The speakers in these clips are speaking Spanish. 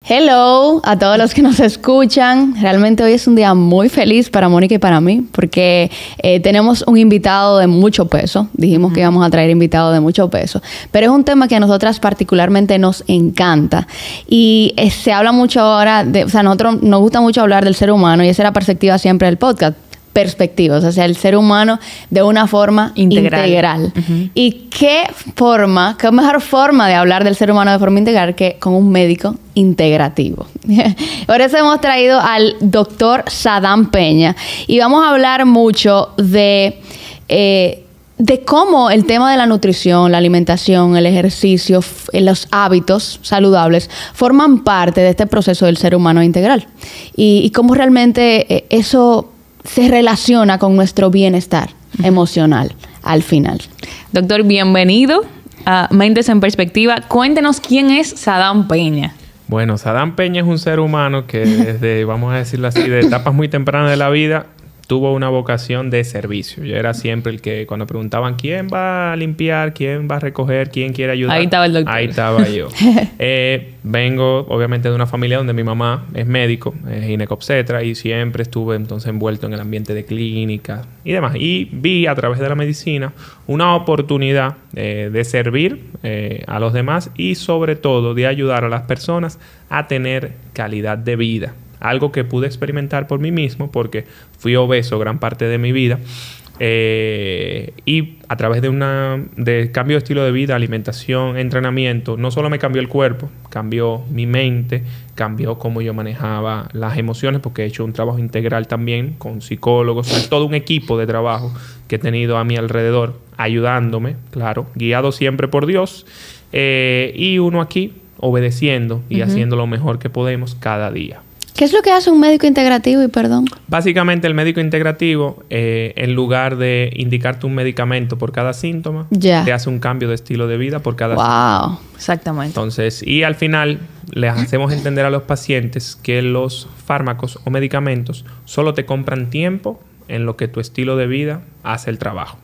Hello a todos los que nos escuchan. Realmente hoy es un día muy feliz para Mónica y para mí porque tenemos un invitado de mucho peso. Dijimos que íbamos a traer invitado de mucho peso, pero es un tema que a nosotras particularmente nos encanta y se habla mucho ahora o sea, a nosotros nos gusta mucho hablar del ser humano y esa es la perspectiva siempre del podcast. Perspectivas, o sea, el ser humano de una forma integral. ¿Y qué mejor forma de hablar del ser humano de forma integral que con un médico integrativo? Por eso hemos traído al doctor Sadam Peña y vamos a hablar mucho de cómo el tema de la nutrición, la alimentación, el ejercicio, los hábitos saludables forman parte de este proceso del ser humano integral y cómo realmente eso se relaciona con nuestro bienestar emocional al final. Doctor, bienvenido a Mentes en Perspectiva. Cuéntenos quién es Sadam Peña. Bueno, Sadam Peña es un ser humano que desde, vamos a decirlo así, de etapas muy tempranas de la vida, tuvo una vocación de servicio. Yo era siempre el que, cuando preguntaban quién va a limpiar, quién va a recoger, quién quiere ayudar. Ahí estaba el doctor. Ahí estaba yo. Vengo, obviamente, de una familia donde mi mamá es médico, es ginecobstetra, y siempre estuve entonces envuelto en el ambiente de clínica y demás. Y vi a través de la medicina una oportunidad de servir a los demás y sobre todo de ayudar a las personas a tener calidad de vida. Algo que pude experimentar por mí mismo porque fui obeso gran parte de mi vida y a través de cambio de estilo de vida, alimentación, entrenamiento, no solo me cambió el cuerpo, cambió mi mente, cambió cómo yo manejaba las emociones porque he hecho un trabajo integral también con psicólogos, con todo un equipo de trabajo que he tenido a mi alrededor ayudándome, claro, guiado siempre por Dios y uno aquí obedeciendo y haciendo lo mejor que podemos cada día. ¿Qué es lo que hace un médico integrativo? Y perdón. Básicamente el médico integrativo, en lugar de indicarte un medicamento por cada síntoma, te hace un cambio de estilo de vida por cada síntoma. Wow, exactamente. Entonces, y al final les hacemos entender a los pacientes que los fármacos o medicamentos solo te compran tiempo en lo que tu estilo de vida hace el trabajo.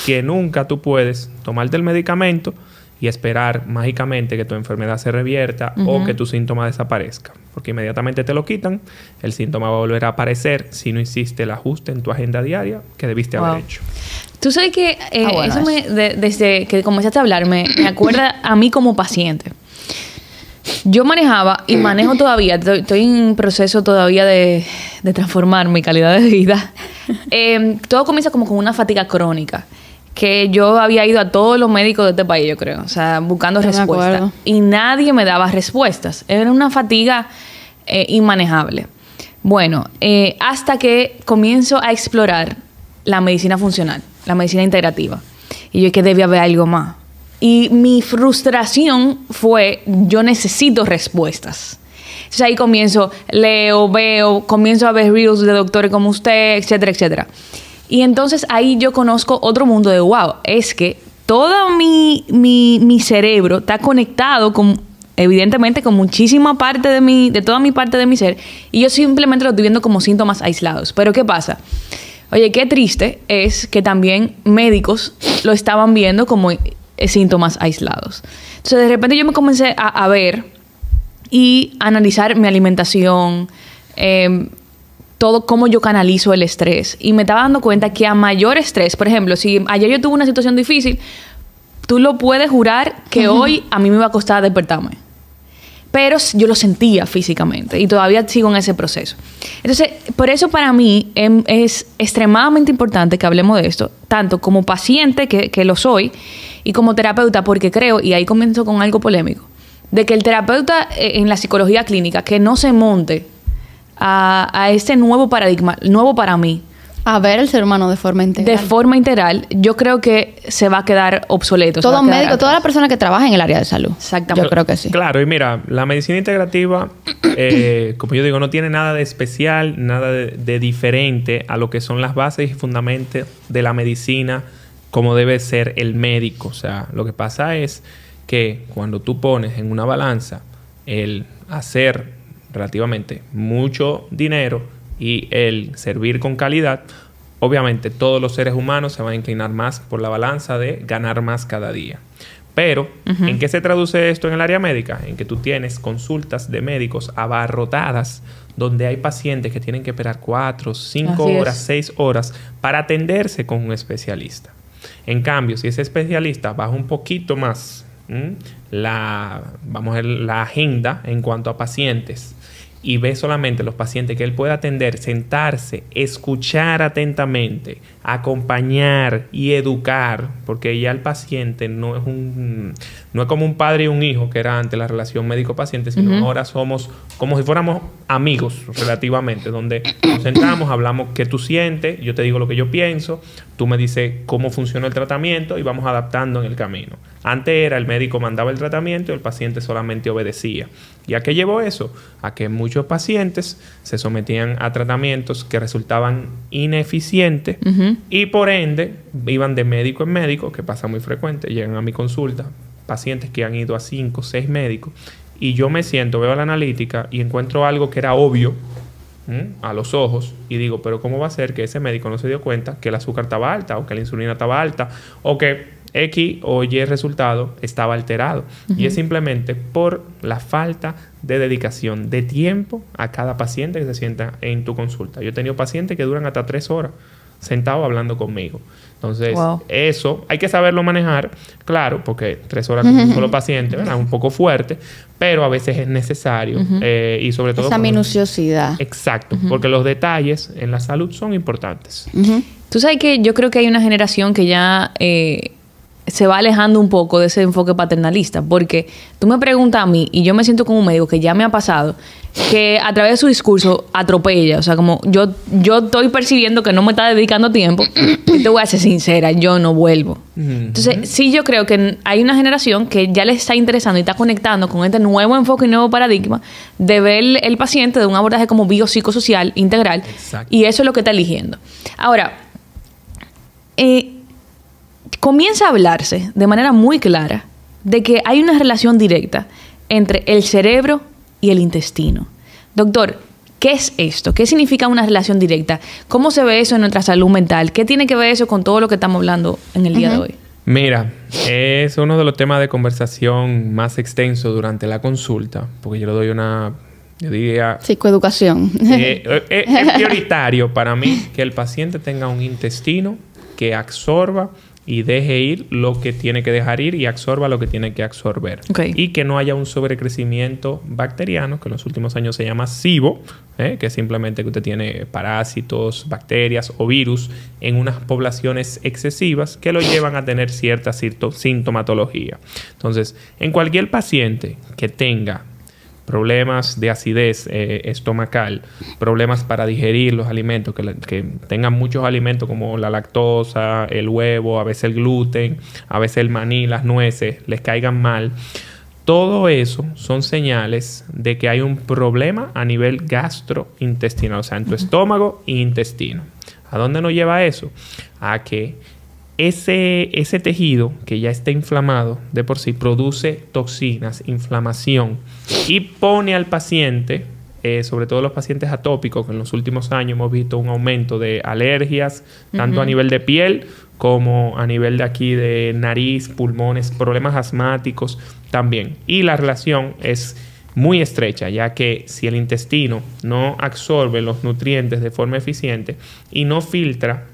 Que nunca tú puedes tomarte el medicamento y esperar mágicamente que tu enfermedad se revierta o que tu síntoma desaparezca. Porque inmediatamente te lo quitan, el síntoma va a volver a aparecer si no hiciste el ajuste en tu agenda diaria que debiste haber hecho. Tú sabes que desde que comenzaste a hablar me acuerda a mí como paciente. Yo manejaba y manejo todavía, estoy en proceso todavía de transformar mi calidad de vida. Todo comienza como con una fatiga crónica. Que yo había ido a todos los médicos de este país, yo creo. O sea, buscando respuestas. Y nadie me daba respuestas. Era una fatiga inmanejable. Bueno, hasta que comienzo a explorar la medicina funcional, la medicina integrativa. Y yo que debía haber algo más. Y mi frustración fue, yo necesito respuestas. Entonces ahí comienzo, leo, veo, comienzo a ver reels de doctores como usted, etcétera, etcétera. Y entonces ahí yo conozco otro mundo de wow. Es que todo mi cerebro está conectado con, evidentemente, con muchísima parte de toda mi parte de mi ser. Y yo simplemente lo estoy viendo como síntomas aislados. Pero ¿qué pasa? Oye, qué triste es que también médicos lo estaban viendo como síntomas aislados. Entonces de repente yo me comencé a ver y analizar mi alimentación, todo cómo yo canalizo el estrés. Y me estaba dando cuenta que a mayor estrés, por ejemplo, si ayer yo tuve una situación difícil, tú lo puedes jurar que hoy a mí me va a costar despertarme. Pero yo lo sentía físicamente y todavía sigo en ese proceso. Entonces, por eso para mí es extremadamente importante que hablemos de esto, tanto como paciente, que lo soy, y como terapeuta, porque creo, y ahí comienzo con algo polémico, de que el terapeuta en la psicología clínica, que no se monte a este nuevo paradigma, nuevo para mí. A ver el ser humano de forma integral. De forma integral, yo creo que se va a quedar obsoleto. Todo médico, toda la persona que trabaja en el área de salud. Exactamente. Yo creo que sí. Claro, y mira, la medicina integrativa, como yo digo, no tiene nada de especial, nada de diferente a lo que son las bases y fundamentos de la medicina, como debe ser el médico. O sea, lo que pasa es que cuando tú pones en una balanza el hacer relativamente mucho dinero y el servir con calidad, obviamente todos los seres humanos se van a inclinar más por la balanza de ganar más cada día. Pero, ¿en qué se traduce esto en el área médica? En que tú tienes consultas de médicos abarrotadas donde hay pacientes que tienen que esperar 4, 5 horas, 6 horas para atenderse con un especialista. En cambio, si ese especialista baja un poquito más la agenda en cuanto a pacientes y ve solamente los pacientes que él puede atender, sentarse, escuchar atentamente, acompañar y educar, porque ya el paciente no es como un padre y un hijo, que era antes la relación médico-paciente, sino ahora somos como si fuéramos amigos relativamente, donde nos sentamos, hablamos qué tú sientes, yo te digo lo que yo pienso, tú me dices cómo funciona el tratamiento y vamos adaptando en el camino. Antes era el médico mandaba el tratamiento y el paciente solamente obedecía. ¿Y a qué llevó eso? A que muchos pacientes se sometían a tratamientos que resultaban ineficientes y por ende iban de médico en médico, que pasa muy frecuente. Llegan a mi consulta pacientes que han ido a 5 o 6 médicos y yo me siento, veo la analítica y encuentro algo que era obvio a los ojos y digo, pero ¿cómo va a ser que ese médico no se dio cuenta que el azúcar estaba alta o que la insulina estaba alta o que X o Y resultado estaba alterado? Y es simplemente por la falta de dedicación de tiempo a cada paciente que se sienta en tu consulta. Yo he tenido pacientes que duran hasta 3 horas sentados hablando conmigo. Entonces, eso hay que saberlo manejar, claro, porque 3 horas con un solo paciente, ¿verdad? Un poco fuerte, pero a veces es necesario. Y sobre todo... esa minuciosidad. Exacto, porque los detalles en la salud son importantes. Tú sabes que yo creo que hay una generación que ya... se va alejando un poco de ese enfoque paternalista, porque tú me preguntas a mí y yo me siento como un médico que ya me ha pasado que a través de su discurso atropella, o sea, como yo estoy percibiendo que no me está dedicando tiempo y te voy a ser sincera, yo no vuelvo. Entonces, sí, yo creo que hay una generación que ya les está interesando y está conectando con este nuevo enfoque y nuevo paradigma de ver el paciente de un abordaje como biopsicosocial integral. Exacto. Y eso es lo que está eligiendo. Ahora, comienza a hablarse de manera muy clara de que hay una relación directa entre el cerebro y el intestino. Doctor, ¿qué es esto? ¿Qué significa una relación directa? ¿Cómo se ve eso en nuestra salud mental? ¿Qué tiene que ver eso con todo lo que estamos hablando en el día de hoy? Mira, es uno de los temas de conversación más extenso durante la consulta, porque yo le doy yo diría... psicoeducación. Es prioritario para mí que el paciente tenga un intestino que absorba y deje ir lo que tiene que dejar ir y absorba lo que tiene que absorber. Y que no haya un sobrecrecimiento bacteriano, que en los últimos años se llama SIBO, que es simplemente que usted tiene parásitos, bacterias o virus en unas poblaciones excesivas que lo llevan a tener cierta sintomatología. Entonces, en cualquier paciente que tenga problemas de acidez estomacal, problemas para digerir los alimentos, que tengan muchos alimentos como la lactosa, el huevo, a veces el gluten, a veces el maní, las nueces, les caigan mal. Todo eso son señales de que hay un problema a nivel gastrointestinal, o sea, en tu estómago e intestino. ¿A dónde nos lleva eso? A que ese tejido que ya está inflamado de por sí produce toxinas, inflamación y pone al paciente, sobre todo los pacientes atópicos, que en los últimos años hemos visto un aumento de alergias, tanto a nivel de piel como a nivel de aquí de nariz, pulmones, problemas asmáticos también. Y la relación es muy estrecha, ya que si el intestino no absorbe los nutrientes de forma eficiente y no filtra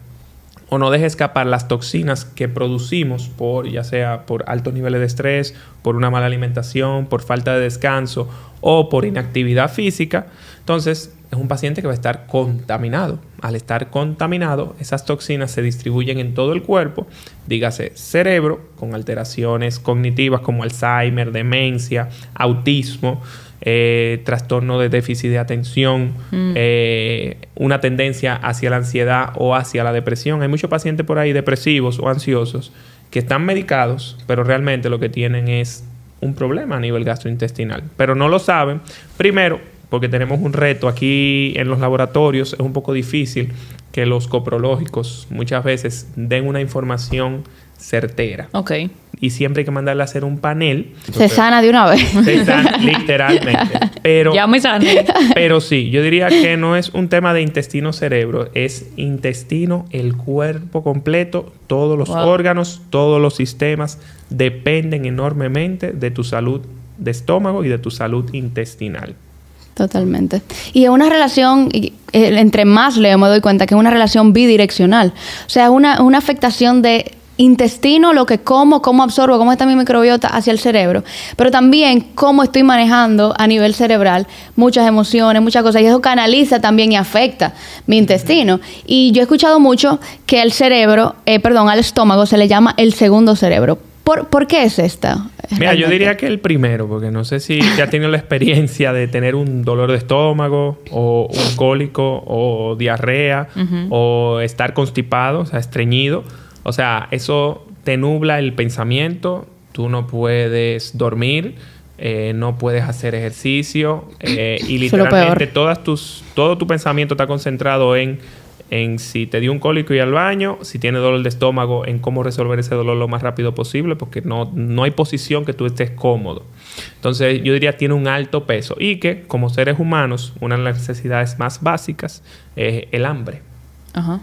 o no deja escapar las toxinas que producimos ya sea por altos niveles de estrés, por una mala alimentación, por falta de descanso o por inactividad física, entonces es un paciente que va a estar contaminado. Al estar contaminado, esas toxinas se distribuyen en todo el cuerpo, dígase cerebro, con alteraciones cognitivas como Alzheimer, demencia, autismo, trastorno de déficit de atención, una tendencia hacia la ansiedad o hacia la depresión. Hay muchos pacientes por ahí depresivos o ansiosos que están medicados, pero realmente lo que tienen es un problema a nivel gastrointestinal, pero no lo saben. Primero, porque tenemos un reto aquí en los laboratorios, es un poco difícil que los coprológicos muchas veces den una información certera. Ok. Y siempre hay que mandarle a hacer un panel. Se sana de una vez. Se sana literalmente. Pero, ya me sané. Pero sí, yo diría que no es un tema de intestino-cerebro. Es intestino, el cuerpo completo, todos los órganos, todos los sistemas dependen enormemente de tu salud de estómago y de tu salud intestinal. Totalmente. Y es una relación, entre más leo me doy cuenta que es una relación bidireccional. O sea, una afectación de intestino, lo que como, cómo absorbo, cómo está mi microbiota hacia el cerebro, pero también cómo estoy manejando a nivel cerebral muchas emociones, muchas cosas, y eso canaliza también y afecta mi intestino. Y yo he escuchado mucho que al estómago se le llama el segundo cerebro. ¿Por qué es esta? Mira, yo diría que el primero, porque no sé si ya has tenido la experiencia de tener un dolor de estómago o un cólico o diarrea o estar constipado, o sea, estreñido. O sea, eso te nubla el pensamiento, tú no puedes dormir, no puedes hacer ejercicio y literalmente todo tu pensamiento está concentrado en si te dio un cólico y al baño, si tienes dolor de estómago, en cómo resolver ese dolor lo más rápido posible, porque no hay posición que tú estés cómodo. Entonces, yo diría tiene un alto peso y que, como seres humanos, una de las necesidades más básicas es el hambre. Ajá.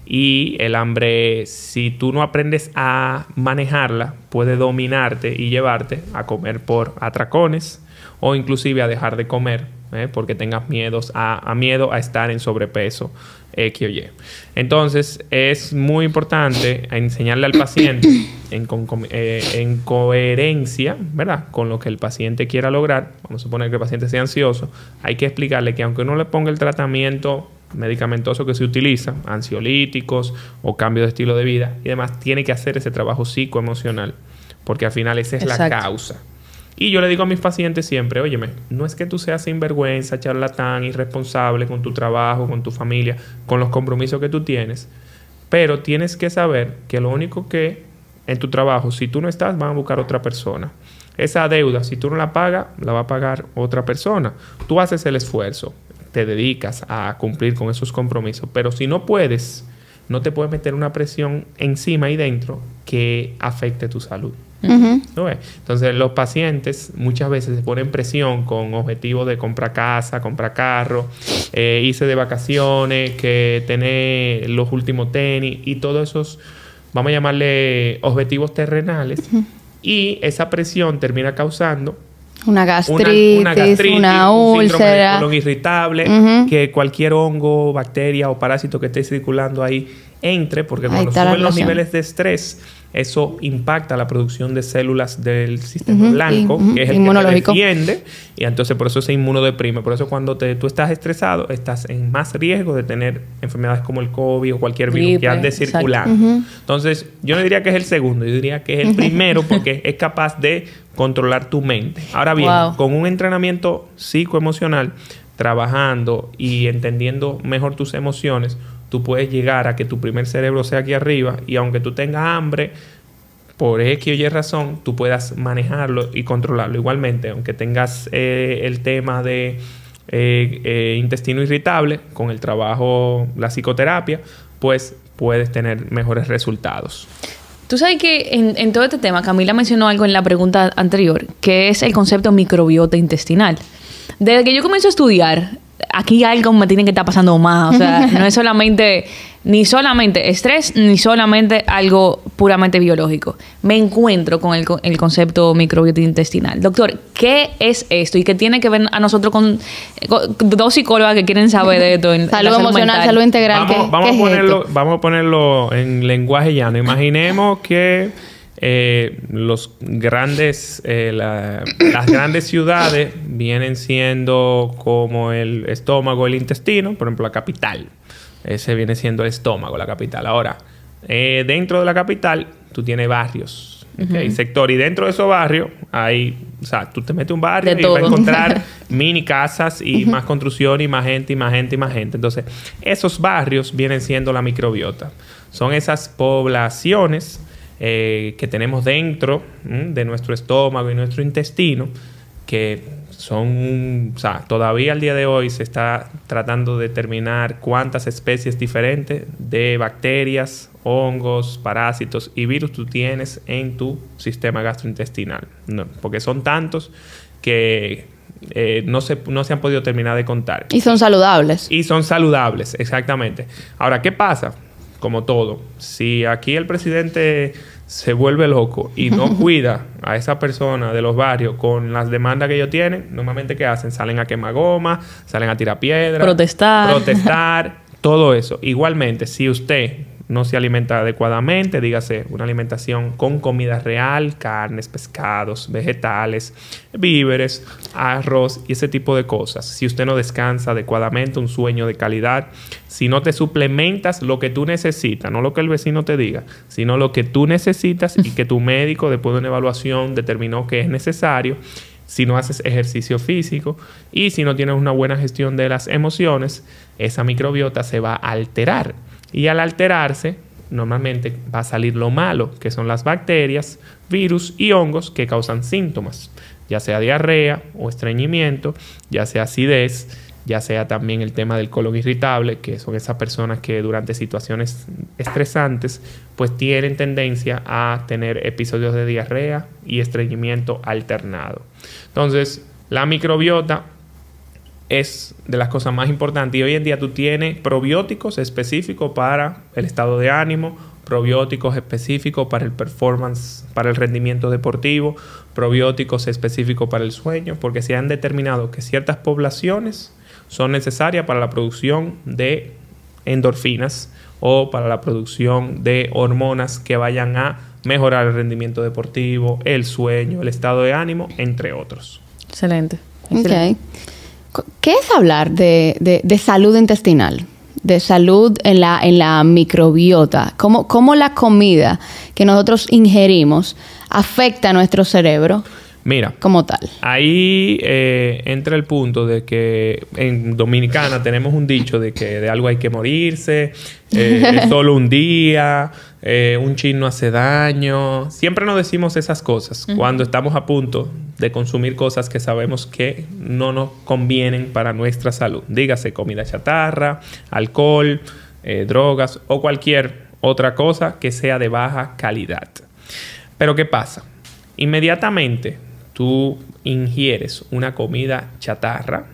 Y el hambre, si tú no aprendes a manejarla, puede dominarte y llevarte a comer por atracones o inclusive a dejar de comer porque tengas miedo a estar en sobrepeso X o Y. Entonces, es muy importante enseñarle al paciente en coherencia, ¿verdad?, con lo que el paciente quiera lograr. Vamos a suponer que el paciente sea ansioso. Hay que explicarle que aunque uno le ponga el tratamiento medicamentoso que se utiliza, ansiolíticos o cambio de estilo de vida y demás, tiene que hacer ese trabajo psicoemocional, porque al final esa es la causa. Y yo le digo a mis pacientes siempre, óyeme, no es que tú seas sinvergüenza, charlatán, irresponsable con tu trabajo, con tu familia, con los compromisos que tú tienes, pero tienes que saber que lo único que en tu trabajo, si tú no estás, van a buscar otra persona. Esa deuda, si tú no la pagas, la va a pagar otra persona. Tú haces el esfuerzo, te dedicas a cumplir con esos compromisos, pero si no puedes, no te puedes meter una presión encima y dentro que afecte tu salud. ¿No ves? Entonces los pacientes muchas veces se ponen presión con objetivos de comprar casa, comprar carro, irse de vacaciones, que tener los últimos tenis y todos esos, vamos a llamarle objetivos terrenales, y esa presión termina causando una gastritis, una un úlcera, síndrome de colon irritable, que cualquier hongo, bacteria o parásito que esté circulando ahí entre, porque cuando suben los niveles de estrés, eso impacta la producción de células del sistema blanco, que es el que te defiende, y entonces por eso se inmunodeprime. Por eso cuando tú estás estresado, estás en más riesgo de tener enfermedades como el COVID o cualquier virus que ande circulando. Entonces, yo no diría que es el segundo, yo diría que es el primero, porque es capaz de controlar tu mente. Ahora bien, con un entrenamiento psicoemocional, trabajando y entendiendo mejor tus emociones, tú puedes llegar a que tu primer cerebro sea aquí arriba, y aunque tú tengas hambre, por X o Y razón, tú puedas manejarlo y controlarlo. Igualmente, aunque tengas el tema de intestino irritable, con el trabajo, la psicoterapia, pues puedes tener mejores resultados. Tú sabes que en todo este tema, Camila mencionó algo en la pregunta anterior, que es el concepto microbiota intestinal. Desde que yo comencé a estudiar, aquí algo me tiene que estar pasando más. O sea, no es ni solamente estrés, ni solamente algo puramente biológico. Me encuentro con el concepto microbiota intestinal. Doctor, ¿qué es esto? ¿Y qué tiene que ver a nosotros con dos psicólogas que quieren saber de esto? Salud emocional, mental. Salud integral. Vamos a ponerlo en lenguaje llano. Imaginemos que las grandes ciudades vienen siendo como el estómago, el intestino, por ejemplo la capital. Ese viene siendo el estómago, la capital. Ahora, dentro de la capital tú tienes barrios, sector, y dentro de esos barrios hay, o sea, tú te metes un barrio y vas a encontrar mini casas y más construcción y más gente y más gente y más gente. Entonces, esos barrios vienen siendo la microbiota. Son esas poblaciones que tenemos dentro de nuestro estómago y nuestro intestino, que o sea, todavía al día de hoy se está tratando de determinar cuántas especies diferentes de bacterias, hongos, parásitos y virus tú tienes en tu sistema gastrointestinal. No, porque son tantos que no se han podido terminar de contar. Y son saludables. Y son saludables, exactamente. Ahora, ¿qué pasa? Como todo, si aquí el presidente se vuelve loco y no cuida a esa persona de los barrios con las demandas que ellos tienen, normalmente ¿qué hacen? Salen a quemar goma, salen a tirar piedra, protestar, todo eso. Igualmente, si usted no se alimenta adecuadamente, dígase una alimentación con comida real, carnes, pescados, vegetales, víveres, arroz y ese tipo de cosas. Si usted no descansa adecuadamente, un sueño de calidad, si no te suplementas lo que tú necesitas, no lo que el vecino te diga, sino lo que tú necesitas y que tu médico después de una evaluación determinó que es necesario, si no haces ejercicio físico y si no tienes una buena gestión de las emociones, esa microbiota se va a alterar. Y al alterarse, normalmente va a salir lo malo, que son las bacterias, virus y hongos que causan síntomas, ya sea diarrea o estreñimiento, ya sea acidez, ya sea también el tema del colon irritable, que son esas personas que durante situaciones estresantes pues tienen tendencia a tener episodios de diarrea y estreñimiento alternado. Entonces, la microbiota es de las cosas más importantes y hoy en día tú tienes probióticos específicos para el estado de ánimo, probióticos específicos para el performance, para el rendimiento deportivo, probióticos específicos para el sueño, porque se han determinado que ciertas poblaciones son necesarias para la producción de endorfinas o para la producción de hormonas que vayan a mejorar el rendimiento deportivo, el sueño, el estado de ánimo, entre otros. Excelente. Ok. ¿Qué es hablar de salud intestinal? De salud en la microbiota. ¿Cómo la comida que nosotros ingerimos afecta a nuestro cerebro? Mira, como tal. Ahí entra el punto de que en Dominicana tenemos un dicho de que de algo hay que morirse, es solo un día, un chin no hace daño. Siempre nos decimos esas cosas cuando estamos a punto de consumir cosas que sabemos que no nos convienen para nuestra salud. Dígase comida chatarra, alcohol, drogas o cualquier otra cosa que sea de baja calidad. Pero ¿qué pasa? Inmediatamente tú ingieres una comida chatarra.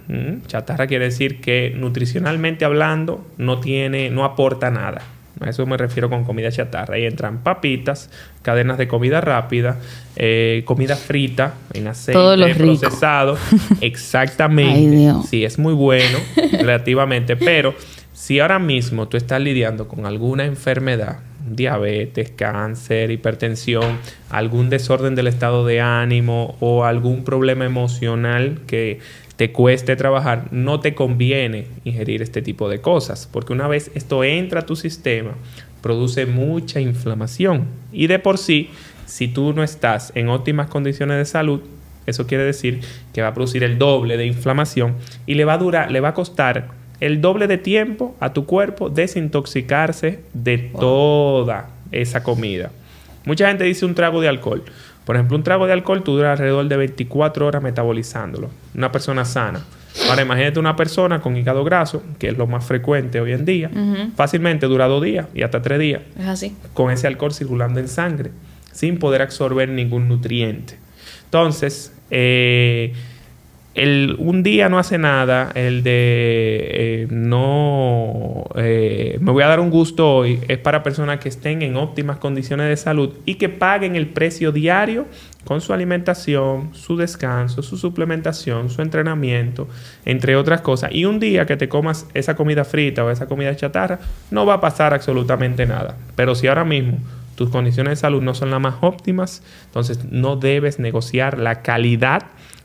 Chatarra quiere decir que nutricionalmente hablando no aporta nada. A eso me refiero con comida chatarra. Ahí entran papitas, cadenas de comida rápida, comida frita en aceite procesado. Exactamente. Ay, Dios. Sí, es muy bueno relativamente. Pero si ahora mismo tú estás lidiando con alguna enfermedad, diabetes, cáncer, hipertensión, algún desorden del estado de ánimo o algún problema emocional que te cueste trabajar, no te conviene ingerir este tipo de cosas, porque una vez esto entra a tu sistema, produce mucha inflamación y de por sí, si tú no estás en óptimas condiciones de salud, eso quiere decir que va a producir el doble de inflamación y le va a costar el doble de tiempo a tu cuerpo desintoxicarse de toda esa comida. Mucha gente dice un trago de alcohol. Por ejemplo, un trago de alcohol tú duras alrededor de 24 horas metabolizándolo. Una persona sana. Ahora imagínate una persona con hígado graso, que es lo más frecuente hoy en día, fácilmente dura 2 días y hasta 3 días. Es así. Con ese alcohol circulando en sangre, sin poder absorber ningún nutriente. Entonces, un día no hace nada, el de me voy a dar un gusto hoy, es para personas que estén en óptimas condiciones de salud y que paguen el precio diario con su alimentación, su descanso, su suplementación, su entrenamiento, entre otras cosas. Y un día que te comas esa comida frita o esa comida chatarra, no va a pasar absolutamente nada. Pero si ahora mismo tus condiciones de salud no son las más óptimas, entonces no debes negociar la calidad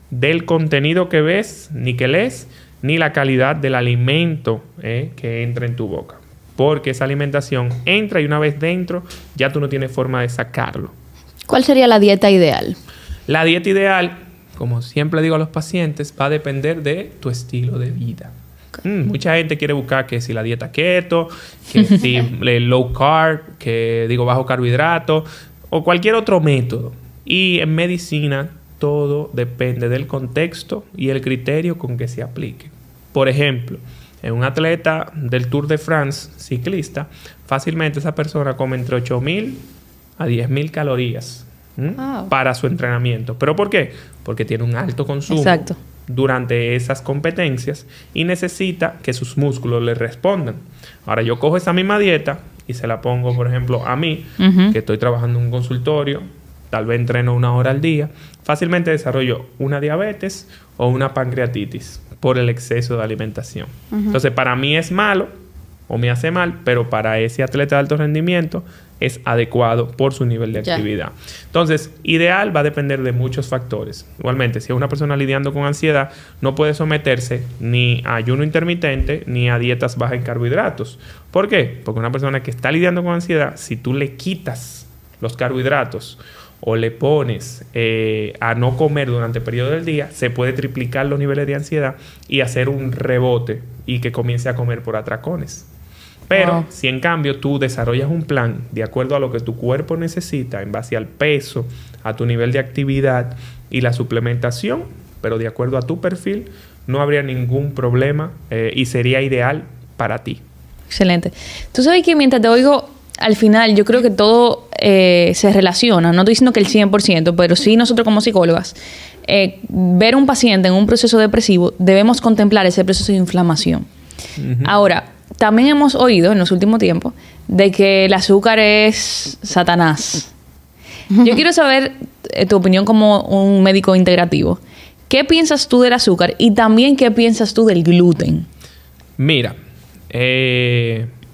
del contenido que ves, ni que lees, ni la calidad del alimento que entra en tu boca. Porque esa alimentación entra y una vez dentro, ya tú no tienes forma de sacarlo. ¿Cuál sería la dieta ideal? La dieta ideal, como siempre digo a los pacientes, va a depender de tu estilo de vida. Mucha gente quiere buscar que si la dieta keto, que si low carb, que digo bajo carbohidrato, o cualquier otro método. Y en medicina todo depende del contexto y el criterio con que se aplique. Por ejemplo, en un atleta del Tour de France, ciclista, fácilmente esa persona come entre 8.000 a 10.000 calorías para su entrenamiento. ¿Pero por qué? Porque tiene un alto consumo durante esas competencias y necesita que sus músculos le respondan. Ahora, yo cojo esa misma dieta y se la pongo, por ejemplo, a mí, que estoy trabajando en un consultorio, tal vez entreno 1 hora al día, fácilmente desarrollo una diabetes o una pancreatitis por el exceso de alimentación. Entonces, para mí es malo o me hace mal, pero para ese atleta de alto rendimiento es adecuado por su nivel de actividad. Entonces, ideal va a depender de muchos factores. Igualmente, si es una persona lidiando con ansiedad, no puede someterse ni a ayuno intermitente ni a dietas bajas en carbohidratos. ¿Por qué? Porque una persona que está lidiando con ansiedad, si tú le quitas los carbohidratos o le pones a no comer durante el periodo del día, se puede triplicar los niveles de ansiedad y hacer un rebote y que comience a comer por atracones. Pero si en cambio tú desarrollas un plan de acuerdo a lo que tu cuerpo necesita, en base al peso, a tu nivel de actividad y la suplementación, pero de acuerdo a tu perfil, no habría ningún problema y sería ideal para ti. Excelente. Tú sabes que mientras te oigo, al final yo creo que todo se relaciona. No estoy diciendo que el 100%, pero sí nosotros como psicólogas, ver un paciente en un proceso depresivo, debemos contemplar ese proceso de inflamación. Ahora, también hemos oído en los últimos tiempos de que el azúcar es Satanás. Yo quiero saber tu opinión como un médico integrativo. ¿Qué piensas tú del azúcar y también qué piensas tú del gluten? Mira,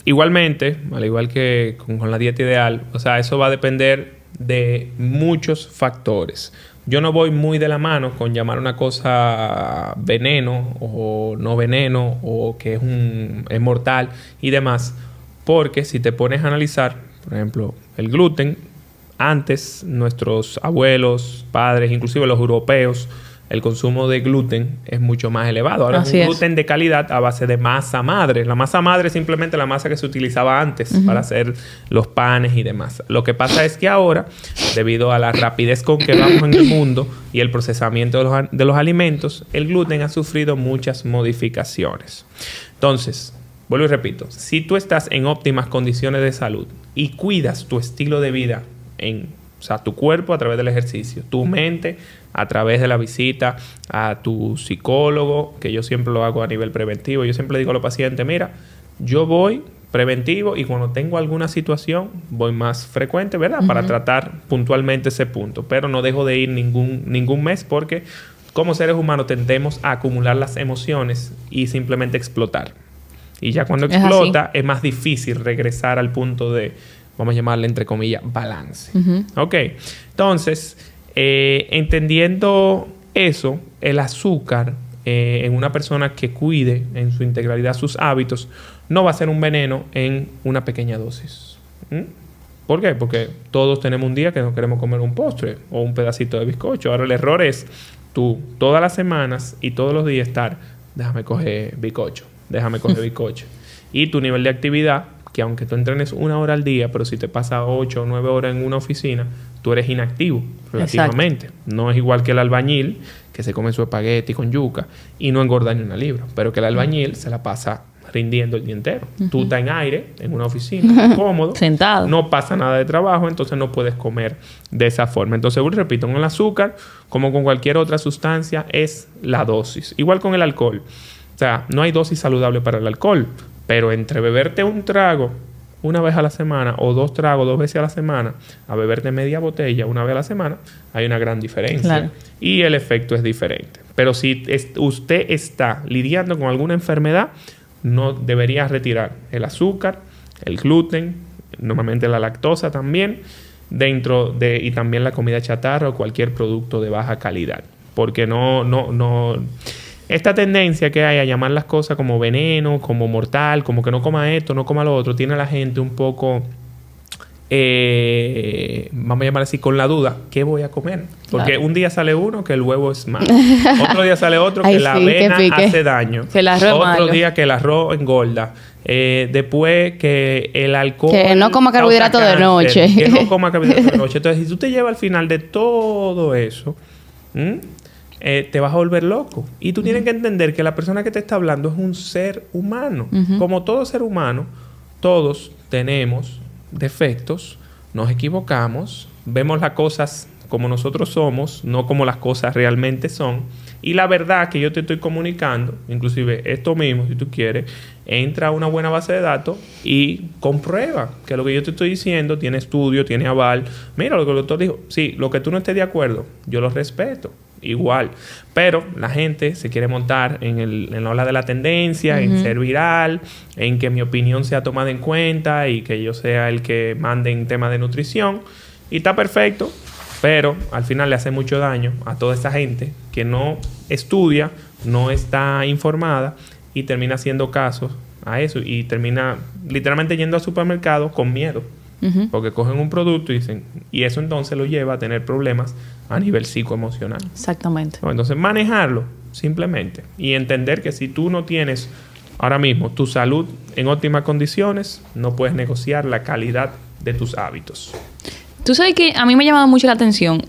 igualmente, al igual que con la dieta ideal, o sea, eso va a depender de muchos factores. Yo no voy muy de la mano con llamar una cosa veneno o no veneno o que es mortal y demás, porque si te pones a analizar, por ejemplo, el gluten, antes nuestros abuelos, padres, inclusive los europeos, el consumo de gluten es mucho más elevado. Ahora es un gluten de calidad a base de masa madre. La masa madre es simplemente la masa que se utilizaba antes para hacer los panes y demás. Lo que pasa es que ahora, debido a la rapidez con que vamos en el mundo y el procesamiento de los alimentos, el gluten ha sufrido muchas modificaciones. Entonces, vuelvo y repito, si tú estás en óptimas condiciones de salud y cuidas tu estilo de vida o sea, tu cuerpo a través del ejercicio, tu mente a través de la visita a tu psicólogo, que yo siempre lo hago a nivel preventivo. Yo siempre le digo a los pacientes, mira, yo voy preventivo y cuando tengo alguna situación voy más frecuente, ¿verdad? Para tratar puntualmente ese punto. Pero no dejo de ir ningún mes porque como seres humanos tendemos a acumular las emociones y simplemente explotar. Y ya cuando explota es más difícil regresar al punto de, vamos a llamarle entre comillas, balance. Ok, entonces, entendiendo eso, el azúcar en una persona que cuide en su integralidad sus hábitos no va a ser un veneno en una pequeña dosis. ¿Por qué? Porque todos tenemos un día que nos queremos comer un postre o un pedacito de bizcocho. Ahora el error es tú todas las semanas y todos los días estar, déjame coger bizcocho. Y tu nivel de actividad, que aunque tú entrenes 1 hora al día, pero si te pasas 8 o 9 horas en una oficina, tú eres inactivo relativamente. No es igual que el albañil, que se come su espagueti con yuca y no engorda ni 1 libra, pero que el albañil se la pasa rindiendo el día entero. Tú estás en aire, en una oficina, cómodo, sentado, no pasa nada de trabajo, entonces no puedes comer de esa forma. Entonces, repito, con el azúcar, como con cualquier otra sustancia, es la dosis. Igual con el alcohol. O sea, no hay dosis saludable para el alcohol, pero entre beberte un trago 1 vez a la semana o 2 tragos 2 veces a la semana a beberte media botella 1 vez a la semana, hay una gran diferencia. Claro. Y el efecto es diferente. Pero si usted está lidiando con alguna enfermedad, no debería retirar el azúcar, el gluten, normalmente la lactosa también, y también la comida chatarra o cualquier producto de baja calidad. Porque no esta tendencia que hay a llamar las cosas como veneno, como mortal, como que no coma esto, no coma lo otro, tiene a la gente un poco, vamos a llamar así, con la duda, ¿qué voy a comer? Porque un día sale uno que el huevo es malo, otro día sale otro que la avena hace daño, que el arroz otro día que el arroz engorda, después que el alcohol... Que no coma carbohidratos de noche. Que no coma carbohidratos de noche. Entonces, si tú te llevas al final de todo eso, te vas a volver loco. Y tú tienes que entender que la persona que te está hablando es un ser humano. Como todo ser humano, todos tenemos defectos, nos equivocamos, vemos las cosas como nosotros somos, no como las cosas realmente son. Y la verdad que yo te estoy comunicando, inclusive esto mismo, si tú quieres, entra a una buena base de datos y comprueba que lo que yo te estoy diciendo tiene estudio, tiene aval. Mira, lo que el doctor dijo, sí, lo que tú no estés de acuerdo, yo lo respeto. Igual, pero la gente se quiere montar en la ola de la tendencia, en ser viral, en que mi opinión sea tomada en cuenta y que yo sea el que mande en temas de nutrición, y está perfecto, pero al final le hace mucho daño a toda esa gente que no estudia, no está informada y termina haciendo caso a eso y termina literalmente yendo al supermercado con miedo. Porque cogen un producto y dicen, y eso entonces lo lleva a tener problemas a nivel psicoemocional. Exactamente. ¿No? Entonces manejarlo simplemente y entender que si tú no tienes ahora mismo tu salud en óptimas condiciones, no puedes negociar la calidad de tus hábitos. Tú sabes que a mí me ha llamado mucho la atención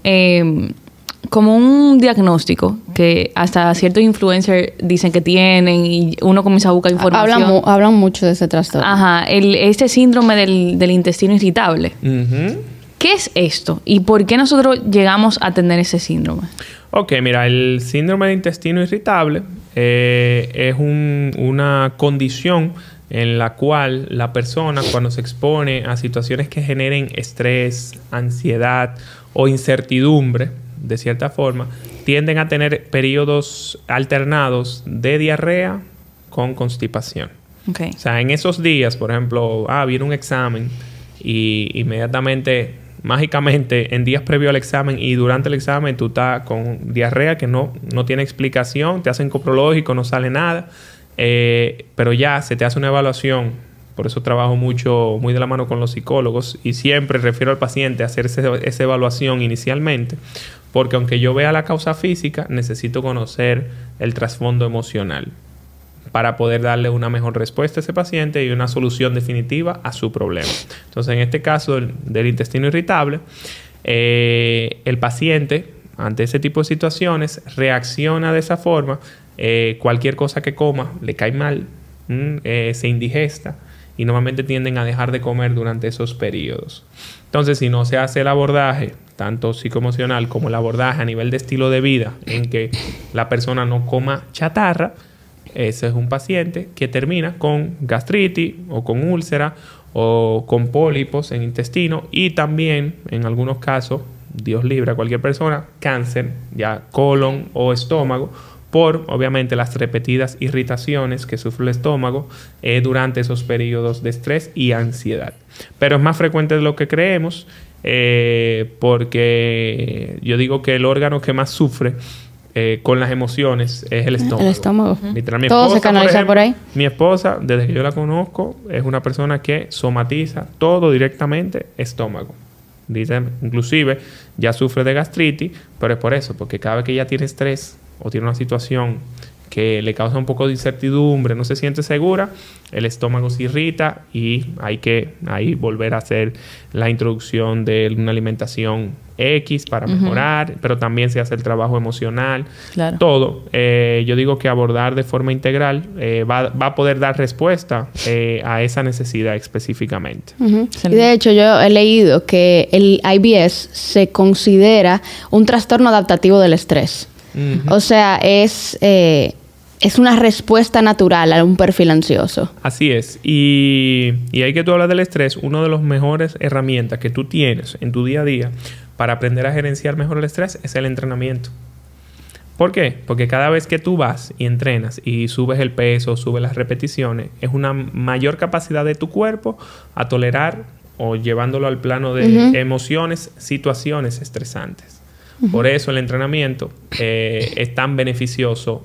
como un diagnóstico que hasta ciertos influencers dicen que tienen y uno comienza a buscar información. Hablan mucho de ese trastorno. Ajá, este síndrome del intestino irritable. ¿Qué es esto? ¿Y por qué nosotros llegamos a tener ese síndrome? Ok, mira, el síndrome del intestino irritable es una condición en la cual la persona, cuando se expone a situaciones que generen estrés, ansiedad o incertidumbre, de cierta forma, tienden a tener periodos alternados de diarrea con constipación. Okay. O sea, en esos días, por ejemplo, viene un examen y inmediatamente, mágicamente, en días previos al examen y durante el examen, tú estás con diarrea que no tiene explicación, te hacen coprológico, no sale nada, pero ya se te hace una evaluación. Por eso trabajo muy de la mano con los psicólogos y siempre refiero al paciente a hacerse esa evaluación inicialmente, porque aunque yo vea la causa física, necesito conocer el trasfondo emocional para poder darle una mejor respuesta a ese paciente y una solución definitiva a su problema. Entonces, en este caso del intestino irritable, el paciente, ante ese tipo de situaciones, reacciona de esa forma. Cualquier cosa que coma le cae mal, se indigesta y normalmente tienden a dejar de comer durante esos periodos. Entonces, si no se hace el abordaje, tanto psicoemocional como el abordaje a nivel de estilo de vida, en que la persona no coma chatarra, ese es un paciente que termina con gastritis o con úlcera o con pólipos en intestino y también, en algunos casos, Dios libre a cualquier persona, cáncer, ya colon o estómago, por, obviamente, las repetidas irritaciones que sufre el estómago durante esos periodos de estrés y ansiedad. Pero es más frecuente de lo que creemos, porque yo digo que el órgano que más sufre con las emociones es el estómago. El estómago. Literal, Todo se canaliza por ahí. Mi esposa, desde que yo la conozco, es una persona que somatiza todo directamente estómago. Dice, inclusive, ya sufre de gastritis, pero es por eso, porque cada vez que ella tiene estrés o tiene una situación que le causa un poco de incertidumbre, no se siente segura, el estómago se irrita y hay que volver a hacer la introducción de una alimentación X para mejorar, pero también se hace el trabajo emocional. Claro. Todo. Yo digo que abordar de forma integral va a poder dar respuesta a esa necesidad específicamente. Y de hecho, yo he leído que el IBS se considera un trastorno adaptativo del estrés. O sea, es una respuesta natural a un perfil ansioso. Así es. Y ahí que tú hablas del estrés, una de las mejores herramientas que tú tienes en tu día a día para aprender a gerenciar mejor el estrés es el entrenamiento. ¿Por qué? Porque cada vez que tú vas y entrenas y subes el peso, subes las repeticiones, es una mayor capacidad de tu cuerpo a tolerar o llevándolo al plano de emociones, situaciones estresantes. Por eso el entrenamiento es tan beneficioso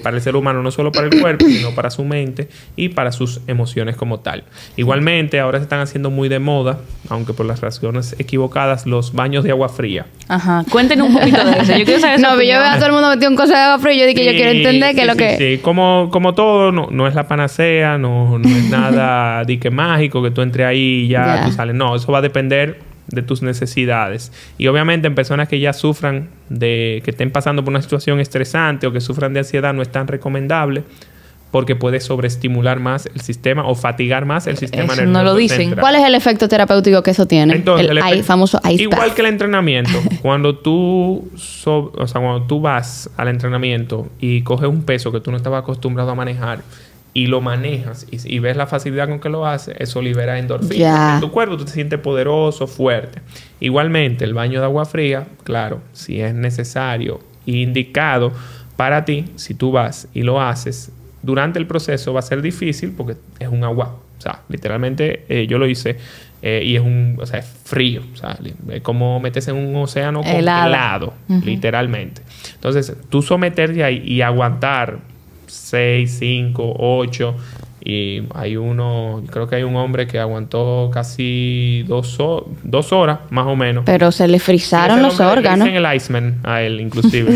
para el ser humano, no solo para el cuerpo, sino para su mente y para sus emociones como tal. Igualmente, ahora se están haciendo muy de moda, aunque por las razones equivocadas, los baños de agua fría. Ajá. Cuéntenos un poquito de eso. Yo quiero saber. No, pero yo veo a todo el mundo metido en cosas de agua fría y yo dije que yo quiero entender que lo que... Sí, como todo, no es la panacea, no es nada dique mágico que tú entres ahí y ya tú sales. No, eso va a depender de tus necesidades. Y obviamente en personas que ya sufran que estén pasando por una situación estresante o que sufran de ansiedad, no es tan recomendable porque puede sobreestimular más el sistema o fatigar más el sistema nervioso no lo dicen. central. ¿Cuál es el efecto terapéutico que eso tiene? Entonces, el famoso ice bath. Igual que el entrenamiento. Cuando tú vas al entrenamiento y coges un peso que tú no estabas acostumbrado a manejar y lo manejas y ves la facilidad con que lo haces, eso libera endorfinas en tu cuerpo, tú te sientes poderoso, fuerte. Igualmente, el baño de agua fría, claro, si es necesario e indicado para ti, si tú vas y lo haces, durante el proceso va a ser difícil porque es un agua. O sea, literalmente yo lo hice y es frío. O sea, es como meterse en un océano congelado, literalmente. Entonces, tú someterte ahí y aguantar 6, 5, 8... Y creo que hay un hombre que aguantó casi 2 horas, más o menos. Pero se le frizaron los órganos. Le dicen el Iceman a él, inclusive.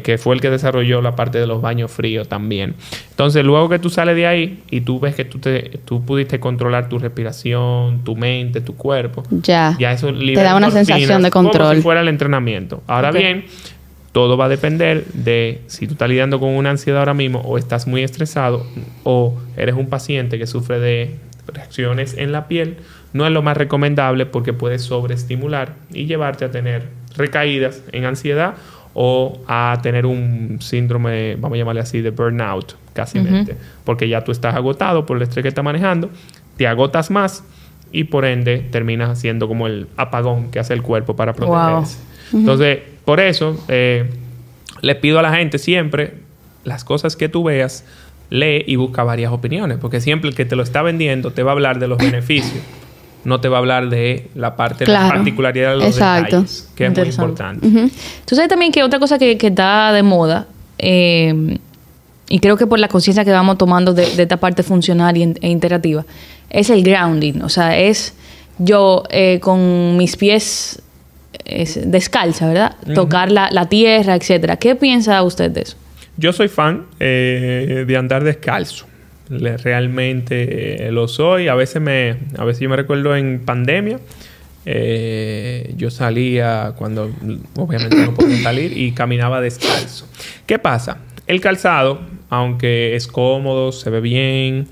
Que fue el que desarrolló la parte de los baños fríos también. Entonces, luego que tú sales de ahí y tú ves que tú pudiste controlar tu respiración, tu mente, tu cuerpo. Ya eso libera te da una sensación de control. Como si fuera el entrenamiento. Ahora bien, todo va a depender de si tú estás lidiando con una ansiedad ahora mismo o estás muy estresado o eres un paciente que sufre de reacciones en la piel. No es lo más recomendable porque puede sobreestimular y llevarte a tener recaídas en ansiedad o a tener un síndrome, vamos a llamarle así, de burnout, casi mente. Porque ya tú estás agotado por el estrés que estás manejando, te agotas más y por ende terminas haciendo como el apagón que hace el cuerpo para protegerse. Entonces, por eso, le pido a la gente siempre, las cosas que tú veas, lee y busca varias opiniones. Porque siempre el que te lo está vendiendo te va a hablar de los beneficios. No te va a hablar de la parte, la particularidad de los detalles. Que es muy importante. Tú sabes también que otra cosa que está de moda, y creo que por la conciencia que vamos tomando de esta parte funcional e interactiva, es el grounding. O sea, es yo con mis pies descalza, ¿verdad? Tocar la tierra, etcétera. ¿Qué piensa usted de eso? Yo soy fan de andar descalzo. Realmente lo soy. A veces yo me recuerdo en pandemia. Yo salía cuando obviamente no podía salir y caminaba descalzo. ¿Qué pasa? El calzado, aunque es cómodo, se ve bien,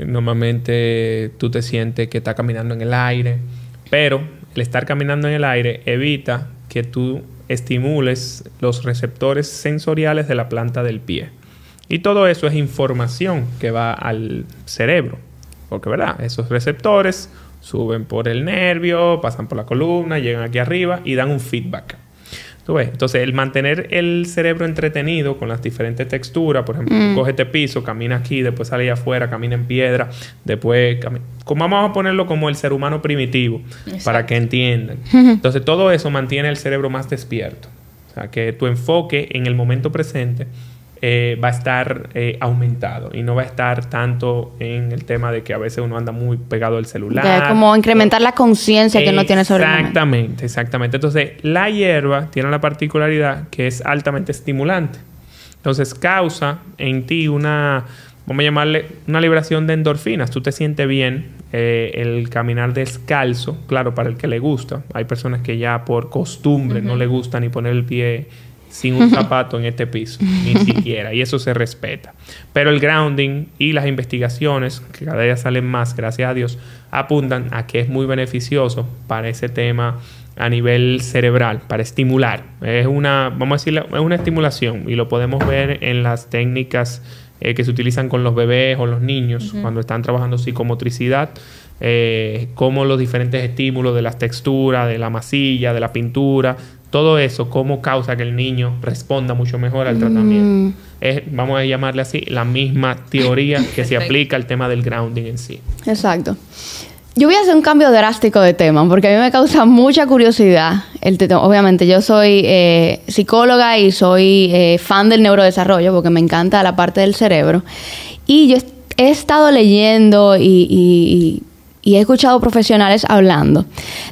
normalmente tú te sientes que estás caminando en el aire, pero el estar caminando en el aire evita que tú estimules los receptores sensoriales de la planta del pie. Y todo eso es información que va al cerebro. Porque, ¿verdad? Esos receptores suben por el nervio, pasan por la columna, llegan aquí arriba y dan un feedback. ¿Tú ves? Entonces, el mantener el cerebro entretenido con las diferentes texturas, por ejemplo, tú coges este piso, camina aquí, después sale allá afuera, camina en piedra, después vamos a ponerlo como el ser humano primitivo, para que entiendan. Entonces, todo eso mantiene el cerebro más despierto. O sea, que tu enfoque en el momento presente va a estar aumentado y no va a estar tanto en el tema de que a veces uno anda muy pegado al celular. Como incrementar la conciencia que no tiene sobre el momento. Exactamente. Entonces, la hierba tiene la particularidad que es altamente estimulante. Entonces, causa en ti vamos a llamarle una liberación de endorfinas. Tú te sientes bien el caminar descalzo. Claro, para el que le gusta. Hay personas que ya por costumbre no le gusta ni poner el pie sin un zapato en este piso, ni siquiera, y eso se respeta. Pero el grounding y las investigaciones, que cada día salen más, gracias a Dios, apuntan a que es muy beneficioso para ese tema a nivel cerebral, para estimular. Es una estimulación y lo podemos ver en las técnicas que se utilizan con los bebés o los niños cuando están trabajando psicomotricidad, como los diferentes estímulos de las texturas, de la masilla, de la pintura, todo eso, cómo causa que el niño responda mucho mejor al tratamiento. Vamos a llamarle así, la misma teoría que se aplica al tema del grounding en sí. Exacto. Yo voy a hacer un cambio drástico de tema, porque a mí me causa mucha curiosidad. Obviamente, yo soy psicóloga y soy fan del neurodesarrollo, porque me encanta la parte del cerebro. Y yo he estado leyendo y he escuchado profesionales hablando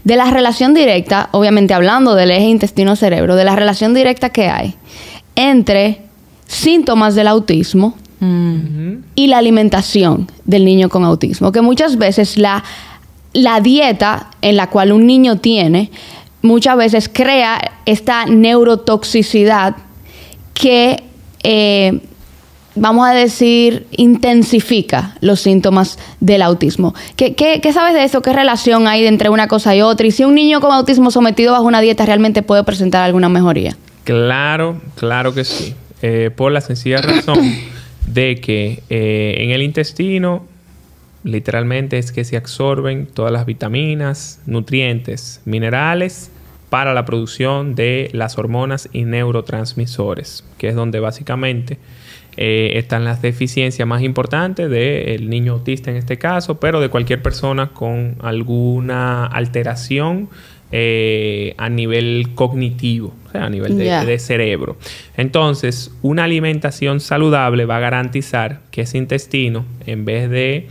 de la relación directa, obviamente hablando del eje intestino-cerebro, de la relación directa que hay entre síntomas del autismo y la alimentación del niño con autismo. Que muchas veces la la dieta en la cual un niño tiene muchas veces crea esta neurotoxicidad que, vamos a decir, intensifica los síntomas del autismo. ¿Qué sabes de eso? ¿Qué relación hay entre una cosa y otra? Y si un niño con autismo sometido bajo una dieta realmente puede presentar alguna mejoría. Claro que sí. Por la sencilla razón de que en el intestino literalmente es que se absorben todas las vitaminas, nutrientes, minerales para la producción de las hormonas y neurotransmisores, que es donde básicamente están las deficiencias más importantes del niño autista en este caso, pero de cualquier persona con alguna alteración a nivel cognitivo, o sea, a nivel de cerebro. Entonces, una alimentación saludable va a garantizar que ese intestino, en vez de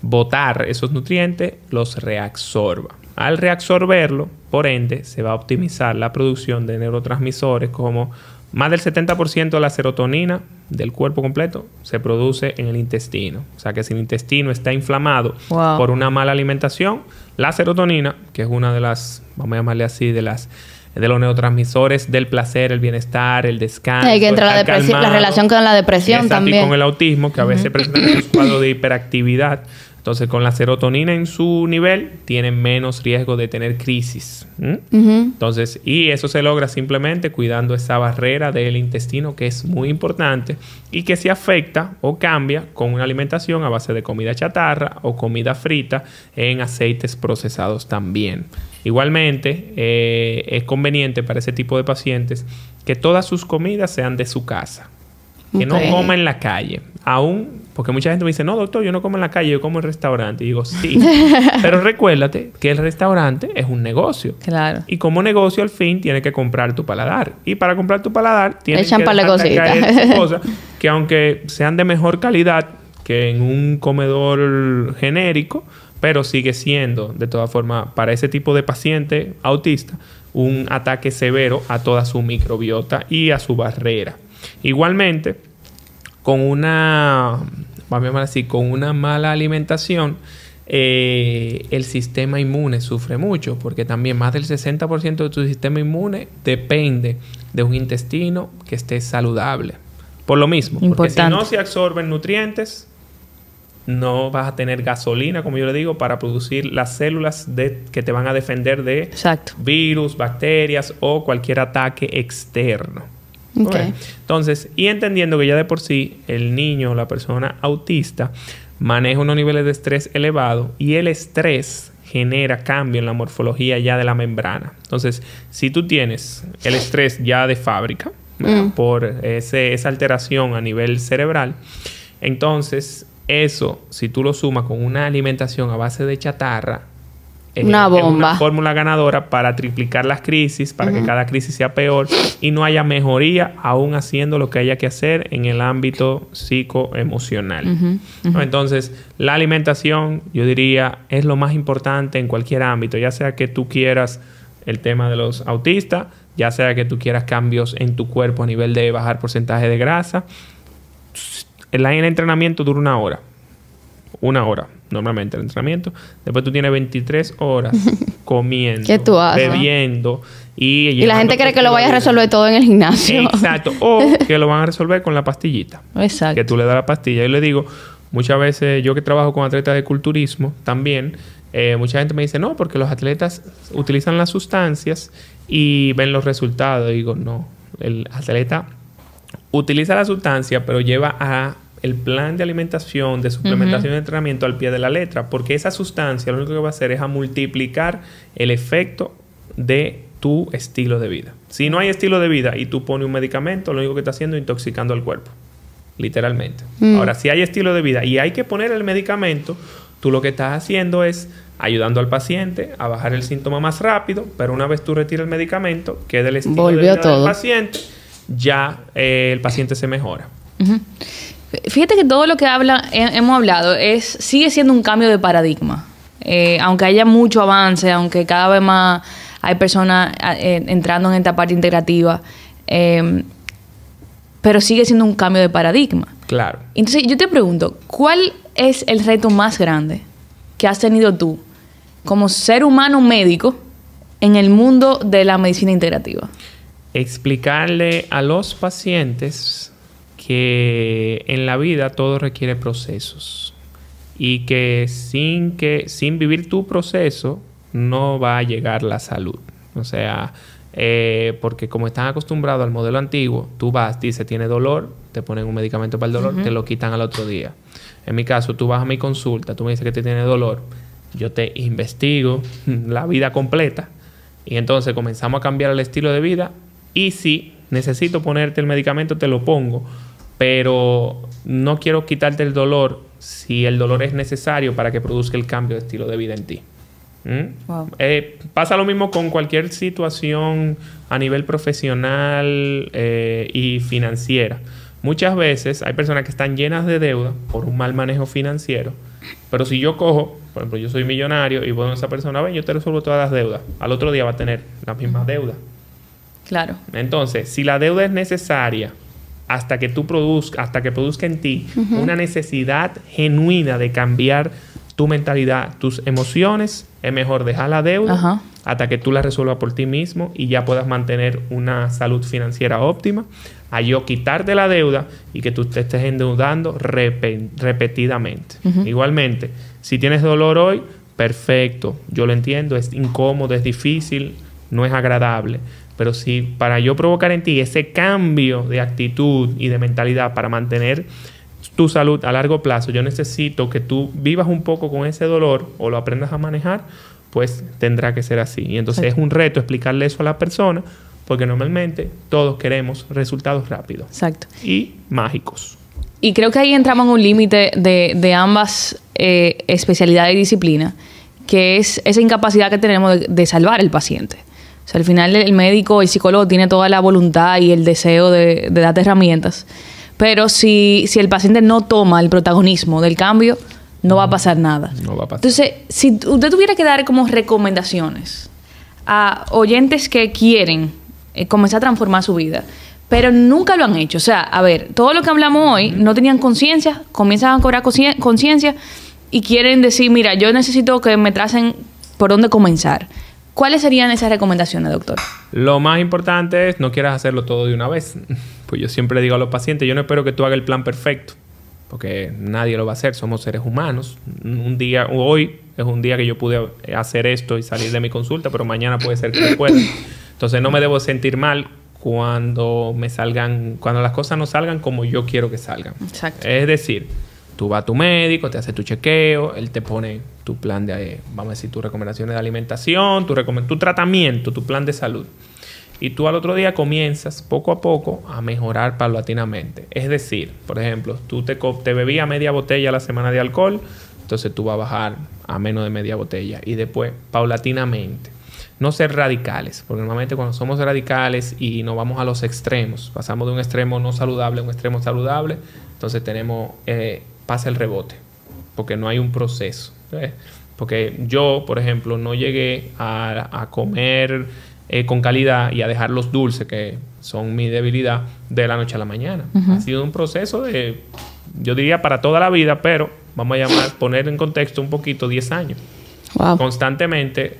botar esos nutrientes, los reabsorba. Al reabsorberlo, por ende, se va a optimizar la producción de neurotransmisores como más del 70% de la serotonina del cuerpo completo se produce en el intestino. O sea que si el intestino está inflamado por una mala alimentación, la serotonina, que es una de las, vamos a llamarle así, de los neurotransmisores del placer, el bienestar, el descanso. Hay que entrar la relación con la depresión también. Y con el autismo, que a veces presentan un cuadro de hiperactividad. Entonces, con la serotonina en su nivel, tienen menos riesgo de tener crisis. Entonces, y eso se logra simplemente cuidando esa barrera del intestino, que es muy importante y que se afecta o cambia con una alimentación a base de comida chatarra o comida frita en aceites procesados también. Igualmente, es conveniente para ese tipo de pacientes que todas sus comidas sean de su casa. Que no coma en la calle. Aún, porque mucha gente me dice, no, doctor, yo no como en la calle, yo como en restaurante. Y digo, sí. Pero recuérdate que el restaurante es un negocio. Claro. Y como negocio, al fin, tienes que comprar tu paladar. Y para comprar tu paladar, tienes que caer cosas que aunque sean de mejor calidad que en un comedor genérico, pero sigue siendo, de todas formas, para ese tipo de paciente autista, un ataque severo a toda su microbiota y a su barrera. Igualmente, con una mala alimentación, el sistema inmune sufre mucho, porque también más del 60% de tu sistema inmune depende de un intestino que esté saludable. Por lo mismo, porque si no se absorben nutrientes, no vas a tener gasolina, como yo le digo, para producir las células que te van a defender de virus, bacterias o cualquier ataque externo. Okay. Entonces, y entendiendo que ya de por sí el niño o la persona autista maneja unos niveles de estrés elevados y el estrés genera cambio en la morfología ya de la membrana. Entonces, si tú tienes el estrés ya de fábrica por esa alteración a nivel cerebral, entonces eso, si tú lo sumas con una alimentación a base de chatarra, una bomba. Es una fórmula ganadora para triplicar las crisis, para que cada crisis sea peor y no haya mejoría aún haciendo lo que haya que hacer en el ámbito psicoemocional. Entonces, la alimentación, yo diría, es lo más importante en cualquier ámbito, ya sea que tú quieras el tema de los autistas, ya sea que tú quieras cambios en tu cuerpo a nivel de bajar porcentaje de grasa. El entrenamiento dura 1 hora. 1 hora, normalmente el entrenamiento. Después tú tienes 23 horas comiendo, ¿qué tú haces? Bebiendo y la gente cree que lo vayas a resolver todo en el gimnasio. Exacto. O que lo van a resolver con la pastillita. Exacto. Que tú le das la pastilla. Yo le digo, muchas veces, yo que trabajo con atletas de culturismo también, mucha gente me dice, no, porque los atletas utilizan las sustancias y ven los resultados. Y digo, no. El atleta utiliza la sustancia, pero lleva a el plan de alimentación, de suplementación y entrenamiento al pie de la letra, porque esa sustancia lo único que va a hacer es a multiplicar el efecto de tu estilo de vida. Si no hay estilo de vida y tú pones un medicamento, lo único que está haciendo es intoxicando al cuerpo, literalmente. Ahora, si hay estilo de vida y hay que poner el medicamento, tú lo que estás haciendo es ayudando al paciente a bajar el síntoma más rápido, pero una vez tú retiras el medicamento, que es del estilo de vida del paciente, ya el paciente se mejora. Fíjate que todo lo que hemos hablado sigue siendo un cambio de paradigma. Aunque haya mucho avance, aunque cada vez más hay personas entrando en esta parte integrativa, pero sigue siendo un cambio de paradigma. Claro. Entonces, yo te pregunto, ¿cuál es el reto más grande que has tenido tú como ser humano médico en el mundo de la medicina integrativa? Explicarle a los pacientes que en la vida todo requiere procesos y que sin vivir tu proceso no va a llegar la salud. O sea, porque como están acostumbrados al modelo antiguo, tú vas, dices, tiene dolor, te ponen un medicamento para el dolor, te lo quitan al otro día. En mi caso, tú vas a mi consulta, tú me dices que te tiene dolor, yo te investigo la vida completa y entonces comenzamos a cambiar el estilo de vida y si necesito ponerte el medicamento, te lo pongo, pero no quiero quitarte el dolor si el dolor es necesario para que produzca el cambio de estilo de vida en ti. Wow. Pasa lo mismo con cualquier situación a nivel profesional y financiera. Muchas veces hay personas que están llenas de deuda por un mal manejo financiero, pero si yo cojo, por ejemplo, yo soy millonario y voy a esa persona, ven, yo te resuelvo todas las deudas, al otro día va a tener las mismas deudas. Claro. Entonces, si la deuda es necesaria hasta que produzca en ti una necesidad genuina de cambiar tu mentalidad, tus emociones, es mejor dejar la deuda hasta que tú la resuelvas por ti mismo y ya puedas mantener una salud financiera óptima, a yo quitarte la deuda y que tú te estés endeudando repetidamente. Igualmente, si tienes dolor hoy, perfecto, yo lo entiendo, es incómodo, es difícil, no es agradable. Pero si para yo provocar en ti ese cambio de actitud y de mentalidad para mantener tu salud a largo plazo, yo necesito que tú vivas un poco con ese dolor o lo aprendas a manejar, pues tendrá que ser así. Y entonces es un reto explicarle eso a la persona, porque normalmente todos queremos resultados rápidos. Exacto. Y mágicos. Y creo que ahí entramos en un límite de ambas especialidades y disciplinas, que es esa incapacidad que tenemos de salvar al paciente. O sea, al final el médico, el psicólogo tiene toda la voluntad y el deseo de darte herramientas. Pero si el paciente no toma el protagonismo del cambio, no va a pasar nada. No va a pasar. Entonces, si usted tuviera que dar como recomendaciones a oyentes que quieren comenzar a transformar su vida, pero nunca lo han hecho. O sea, a ver, todo lo que hablamos hoy, no tenían conciencia, comienzan a cobrar conciencia y quieren decir, mira, yo necesito que me tracen por dónde comenzar. ¿Cuáles serían esas recomendaciones, doctor? Lo más importante es no quieras hacerlo todo de una vez. Pues yo siempre digo a los pacientes, yo no espero que tú hagas el plan perfecto, porque nadie lo va a hacer, somos seres humanos. Hoy es un día que yo pude hacer esto y salir de mi consulta, pero mañana puede ser que no pueda. Entonces no me debo sentir mal cuando las cosas no salgan como yo quiero que salgan. Exacto. Es decir, tú vas a tu médico, te hace tu chequeo, él te pone tu plan de, vamos a decir, tus recomendaciones de alimentación, tu tratamiento, tu plan de salud. Y tú al otro día comienzas poco a poco a mejorar paulatinamente. Es decir, por ejemplo, tú te bebías media botella a la semana de alcohol, entonces tú vas a bajar a menos de media botella. Y después, paulatinamente. No ser radicales, porque normalmente cuando somos radicales y nos vamos a los extremos, pasamos de un extremo no saludable a un extremo saludable, entonces pasa el rebote, porque no hay un proceso. Porque yo, por ejemplo, no llegué a comer con calidad y a dejar los dulces, que son mi debilidad, de la noche a la mañana. Ha sido un proceso yo diría para toda la vida, pero vamos a poner en contexto un poquito, 10 años. Wow. Constantemente,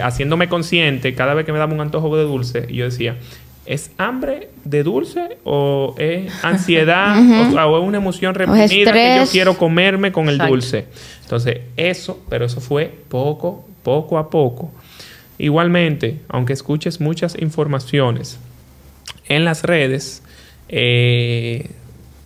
haciéndome consciente, cada vez que me daba un antojo de dulce, yo decía, ¿es hambre de dulce o es ansiedad o es una emoción reprimida que yo quiero comerme con el dulce? Entonces, eso fue poco a poco. Igualmente, aunque escuches muchas informaciones en las redes,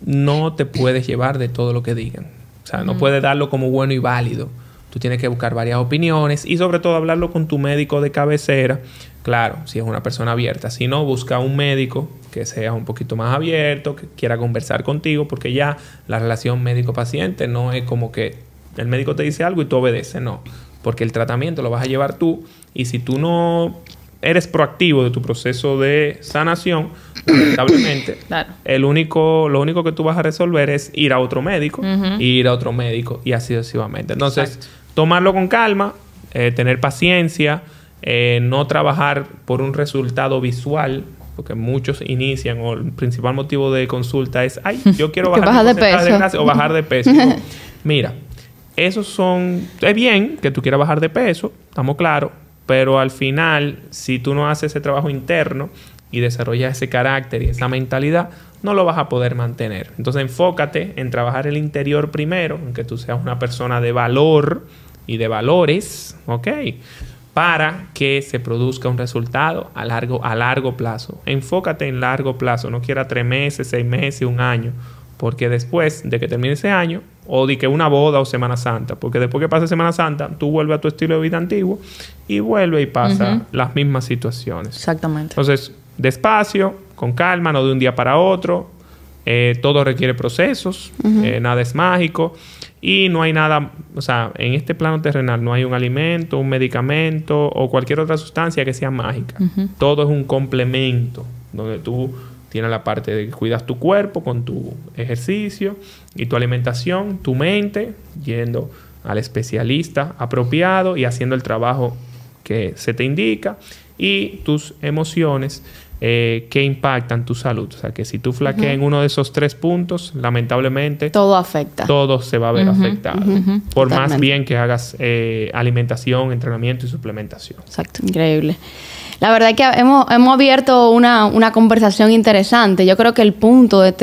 no te puedes llevar de todo lo que digan. O sea, no puedes darlo como bueno y válido. Tú tienes que buscar varias opiniones y sobre todo hablarlo con tu médico de cabecera. Claro, si es una persona abierta. Si no, busca un médico que sea un poquito más abierto, que quiera conversar contigo, porque ya la relación médico-paciente no es como que el médico te dice algo y tú obedeces, no. Porque el tratamiento lo vas a llevar tú y si tú no eres proactivo de tu proceso de sanación, lamentablemente, lo único que tú vas a resolver es ir a otro médico, ir a otro médico y así sucesivamente. Entonces, tomarlo con calma, tener paciencia, no trabajar por un resultado visual, porque muchos inician o el principal motivo de consulta es, yo quiero bajar de peso o bajar de peso. Mira, es bien que tú quieras bajar de peso, estamos claros, pero al final, si tú no haces ese trabajo interno y desarrollas ese carácter y esa mentalidad, no lo vas a poder mantener. Entonces, enfócate en trabajar el interior primero, en que tú seas una persona de valor y de valores, ¿ok? Para que se produzca un resultado a largo plazo. Enfócate en largo plazo. No quieras 3 meses, 6 meses, 1 año. Porque después de que termine ese año, o de que una boda o Semana Santa, porque después que pase Semana Santa, tú vuelves a tu estilo de vida antiguo y vuelve y pasa las mismas situaciones. Exactamente. Entonces, despacio, con calma, no de un día para otro. Todo requiere procesos, nada es mágico. Y no hay nada, o sea, en este plano terrenal no hay un alimento, un medicamento o cualquier otra sustancia que sea mágica. Todo es un complemento, donde tú tienes la parte de que cuidas tu cuerpo con tu ejercicio y tu alimentación, tu mente, yendo al especialista apropiado y haciendo el trabajo que se te indica, y tus emociones que impactan tu salud. O sea, que si tú flaqueas en uno de esos 3 puntos, lamentablemente todo afecta. Todo se va a ver afectado. Por Totalmente. Más bien que hagas alimentación, entrenamiento y suplementación. Exacto. Increíble. La verdad es que hemos abierto una conversación interesante. Yo creo que el punto de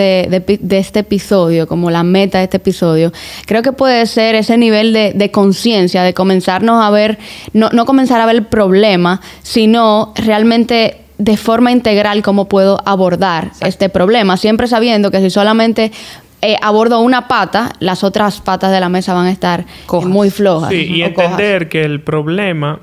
este episodio, como la meta de este episodio, creo que puede ser ese nivel de conciencia, de comenzarnos a ver, no comenzar a ver el problema, sino realmente de forma integral cómo puedo abordar este problema, siempre sabiendo que si solamente abordo una pata, las otras patas de la mesa van a estar muy flojas. Sí, y entender que el problema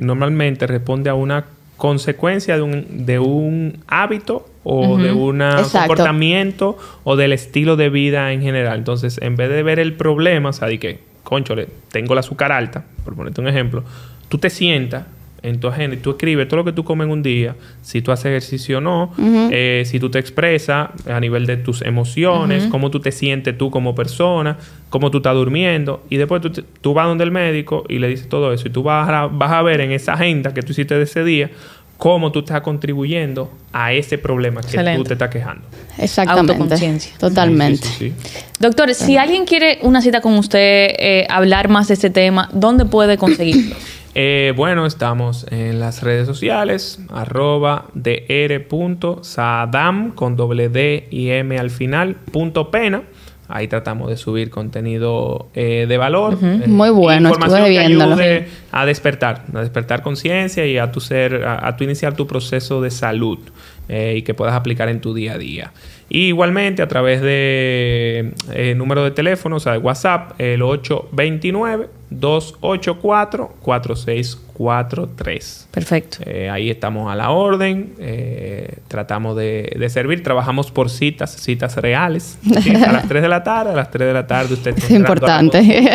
normalmente responde a una consecuencia de un hábito o de un comportamiento o del estilo de vida en general. Entonces, en vez de ver el problema, o sea, de que, conchole, tengo el azúcar alta, por ponerte un ejemplo, tú te sientas en tu agenda y tú escribes todo lo que tú comes en un día, si tú haces ejercicio o no, si tú te expresas a nivel de tus emociones, cómo tú te sientes tú como persona, cómo tú estás durmiendo, y después tú vas donde el médico y le dices todo eso, y tú vas a ver en esa agenda que tú hiciste de ese día cómo tú estás contribuyendo a ese problema que tú te estás quejando. Exactamente. Autoconciencia. Totalmente. Sí. Doctor, si alguien quiere una cita con usted, hablar más de este tema, ¿dónde puede conseguirlo? Bueno, estamos en las redes sociales, @dr.saadam con doble D y M al final, .pena. Ahí tratamos de subir contenido de valor. Muy bueno, información que ayude a despertar conciencia y a tu iniciar tu proceso de salud y que puedas aplicar en tu día a día. Y igualmente a través de número de teléfono, o sea, de WhatsApp, el 829-284-4643. Perfecto. Ahí estamos a la orden. Tratamos de servir. Trabajamos por citas reales. ¿Sí? A las 3 de la tarde. A las 3 de la tarde usted... Es importante.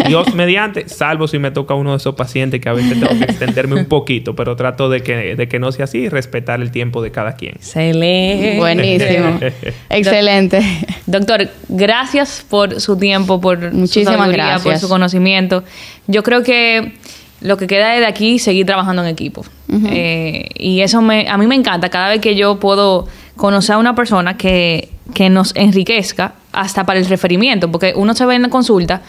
Dios mediante, salvo si me toca uno de esos pacientes que a veces tengo que extenderme un poquito, pero trato de que no sea así y respetar el tiempo de cada quien. Excelente. Buenísimo. Excelente. Doctor, gracias por su tiempo, por muchísimas su sabiduría, gracias, por su conocimiento. Yo creo que lo que queda es de aquí seguir trabajando en equipo. Y eso a mí me encanta cada vez que yo puedo conocer a una persona que nos enriquezca hasta para el referimiento, porque uno se ve en la consulta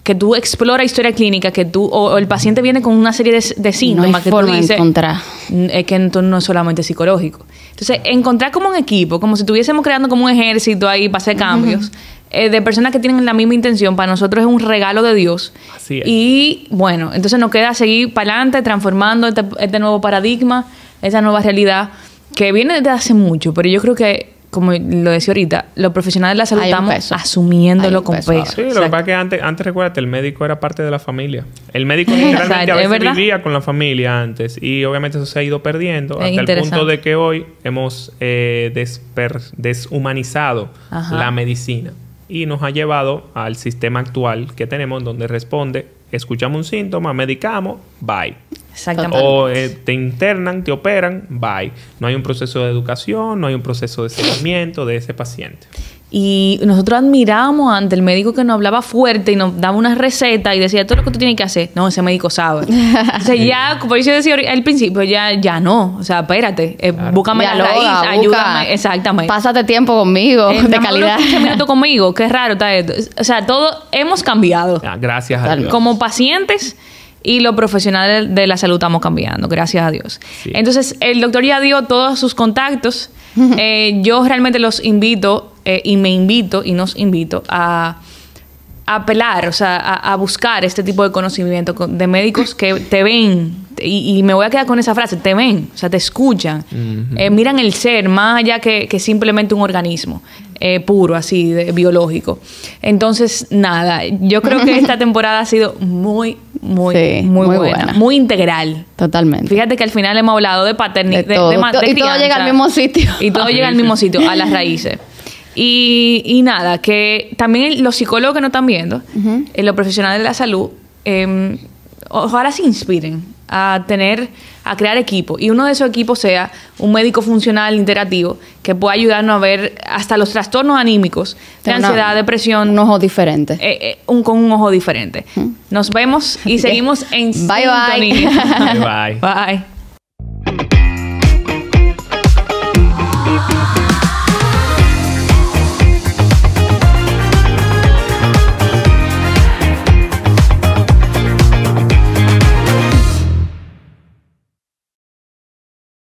que tú exploras historia clínica, que o el paciente viene con una serie de síntomas que tú dices, es que no es solamente psicológico. Entonces, encontrar como un equipo, como si estuviésemos creando como un ejército ahí para hacer cambios, de personas que tienen la misma intención, para nosotros es un regalo de Dios. Así es. Y bueno, entonces nos queda seguir para adelante, transformando este nuevo paradigma, esa nueva realidad que viene desde hace mucho, pero yo creo que, como lo decía ahorita, los profesionales de la salud estamos asumiéndolo con peso. Sí, lo que pasa es que antes recuérdate, el médico era parte de la familia. El médico literalmente a veces vivía con la familia antes, y obviamente eso se ha ido perdiendo hasta el punto de que hoy hemos deshumanizado la medicina y nos ha llevado al sistema actual que tenemos, donde responde, escuchamos un síntoma, medicamos, bye. Exactamente. O te internan, te operan, bye. No hay un proceso de educación, no hay un proceso de seguimiento de ese paciente. Y nosotros admiramos ante el médico que nos hablaba fuerte y nos daba una receta y decía todo lo que tú tienes que hacer. No, ese médico sabe. O sea, ya, como yo decía al principio, ya no. O sea, espérate, búscame la raíz, ayúdame. Exactamente. Pásate tiempo conmigo, de calidad. 15 minutos conmigo, qué raro está esto. O sea, todo hemos cambiado. Gracias a Dios. Como pacientes y los profesionales de la salud estamos cambiando, gracias a Dios. Sí. Entonces, el doctor ya dio todos sus contactos. Yo realmente los invito y nos invito a apelar, o sea, a buscar este tipo de conocimiento de médicos que te ven, y me voy a quedar con esa frase, te ven, o sea, te escuchan, miran el ser más allá que simplemente un organismo puro, así, biológico. Entonces, nada, yo creo que esta temporada ha sido muy buena, muy integral. Totalmente. Fíjate que al final hemos hablado de paternidad, de y todo llega al mismo sitio. Y todo llega al mismo sitio, a las raíces. Y nada, que también los psicólogos que nos están viendo, los profesionales de la salud, ojalá se inspiren a crear equipos. Y uno de esos equipos sea un médico funcional interactivo que pueda ayudarnos a ver hasta los trastornos anímicos de ansiedad, depresión. Un ojo diferente. Con un ojo diferente. Nos vemos y seguimos en Bye, sintonía. Bye. Bye.